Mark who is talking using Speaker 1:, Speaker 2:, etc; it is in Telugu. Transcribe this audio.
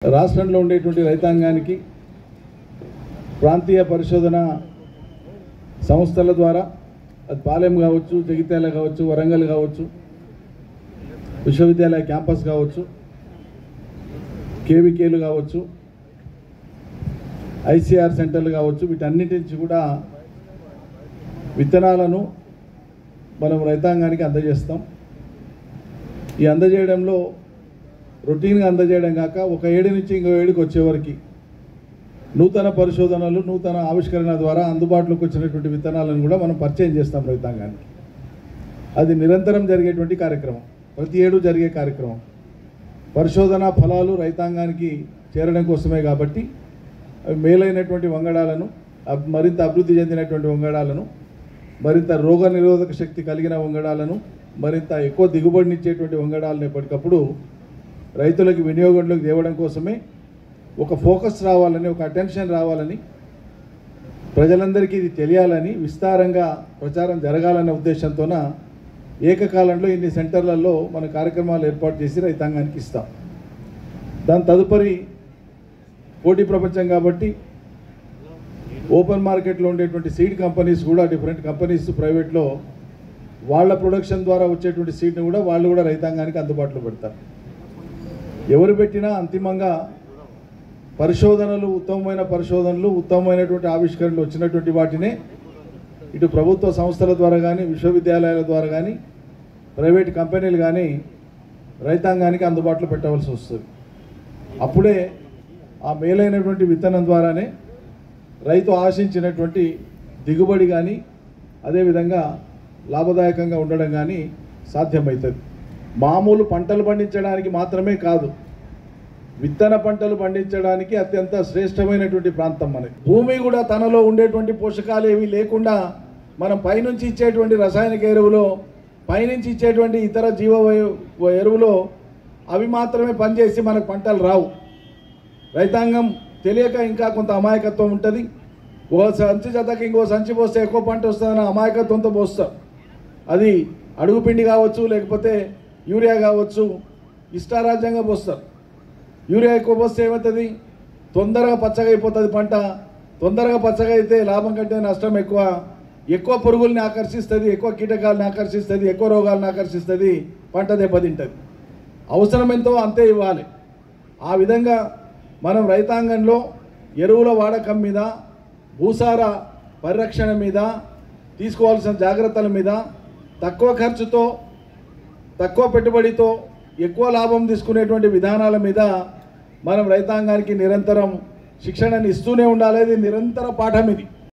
Speaker 1: రాష్ట్రంలో ఉండేటువంటి రైతాంగానికి ప్రాంతీయ పరిశోధన సంస్థల ద్వారా అది పాలెం కావచ్చు, జగిత్యాల కావచ్చు, వరంగల్ కావచ్చు, విశ్వవిద్యాలయ క్యాంపస్ కావచ్చు, కేవీకేలు కావచ్చు, ఐసీఆర్ సెంటర్లు కావచ్చు, వీటన్నిటి నుంచి కూడా విత్తనాలను మనం రైతాంగానికి అందజేస్తాం. ఈ అందజేయడంలో రొటీన్గా అందజేయడం కాక ఒక ఏడు నుంచి ఇంకో ఏడుకి వచ్చేవరకు నూతన పరిశోధనలు, నూతన ఆవిష్కరణ ద్వారా అందుబాటులోకి వచ్చినటువంటి విత్తనాలను కూడా మనం పరిచయం చేస్తాం రైతాంగానికి. అది నిరంతరం జరిగేటువంటి కార్యక్రమం, ప్రతి ఏడు జరిగే కార్యక్రమం. పరిశోధన ఫలాలు రైతాంగానికి చేరడం కోసమే కాబట్టి మేలైనటువంటి వంగడాలను, మరింత అభివృద్ధి చెందినటువంటి వంగడాలను, మరింత రోగ నిరోధక శక్తి కలిగిన వంగడాలను, మరింత ఎక్కువ దిగుబడినిచ్చేటువంటి వంగడాలను ఎప్పటికప్పుడు రైతులకు వినియోగంలోకి తేవడం కోసమే ఒక ఫోకస్ రావాలని, ఒక అటెన్షన్ రావాలని, ప్రజలందరికీ ఇది తెలియాలని, విస్తారంగా ప్రచారం జరగాలనే ఉద్దేశంతోన ఏకకాలంలో ఇన్ని సెంటర్లలో మన కార్యక్రమాలు ఏర్పాటు చేసి రైతాంగానికి ఇస్తాం. దాని తదుపరి పోటీ ప్రపంచం కాబట్టి ఓపెన్ మార్కెట్లో ఉండేటువంటి సీడ్ కంపెనీస్ కూడా, డిఫరెంట్ కంపెనీస్ ప్రైవేట్లో వాళ్ళ ప్రొడక్షన్ ద్వారా వచ్చేటువంటి సీడ్ని కూడా వాళ్ళు కూడా రైతాంగానికి అందుబాటులో పెడతారు. ఎవరు పెట్టినా అంతిమంగా పరిశోధనలు, ఉత్తమమైన పరిశోధనలు, ఉత్తమమైనటువంటి ఆవిష్కరణలు వచ్చినటువంటి వాటినే ఇటు ప్రభుత్వ సంస్థల ద్వారా కానీ, విశ్వవిద్యాలయాల ద్వారా కానీ, ప్రైవేట్ కంపెనీలు కానీ రైతాంగానికి అందుబాటులో పెట్టవలసి వస్తుంది. అప్పుడే ఆ మేలైనటువంటి విత్తనం ద్వారానే రైతు ఆశించినటువంటి దిగుబడి కానీ, అదేవిధంగా లాభదాయకంగా ఉండడం కానీ సాధ్యమవుతుంది. మామూలు పంటలు పండించడానికి మాత్రమే కాదు, విత్తన పంటలు పండించడానికి అత్యంత శ్రేష్టమైనటువంటి ప్రాంతం మనకి. భూమి కూడా తనలో ఉండేటువంటి పోషకాలు ఏవి లేకుండా మనం పైనుంచి ఇచ్చేటువంటి రసాయనిక ఎరువులో, పైనుంచి ఇచ్చేటువంటి ఇతర జీవ ఎరువులో అవి మాత్రమే పనిచేసి మనకు పంటలు రావు. రైతాంగం తెలియక ఇంకా కొంత అమాయకత్వం ఉంటుంది. ఓ సంచి జతకి ఇంకో సంచి పోస్తే ఎక్కువ పంట వస్తుందని అమాయకత్వంతో పోస్తారు. అది అడుగుపిండి కావచ్చు, లేకపోతే యూరియా కావచ్చు, ఇష్టారాజ్యంగా పోస్తారు. యూరియా ఎక్కువ పోస్తే ఏమవుతుంది, తొందరగా పచ్చగా అయిపోతుంది పంట. తొందరగా పచ్చగా అయితే లాభం కంటే నష్టం ఎక్కువ. ఎక్కువ పురుగుల్ని ఆకర్షిస్తుంది, ఎక్కువ కీటకాలను ఆకర్షిస్తుంది, ఎక్కువ రోగాలను ఆకర్షిస్తుంది, పంట దెబ్బతింటుంది. అవసరం ఎంతో అంతే ఇవ్వాలి. ఆ విధంగా మనం రైతాంగంలో ఎరువుల వాడకం మీద, భూసార పరిరక్షణ మీద, తీసుకోవాల్సిన జాగ్రత్తల మీద, తక్కువ ఖర్చుతో, తక్కువ పెట్టుబడితో ఎక్కువ లాభం తీసుకునేటువంటి విధానాల మీద మనం రైతాంగానికి నిరంతరం శిక్షణని ఇస్తూనే ఉండాలి. ఇది నిరంతర పాఠం ఇది.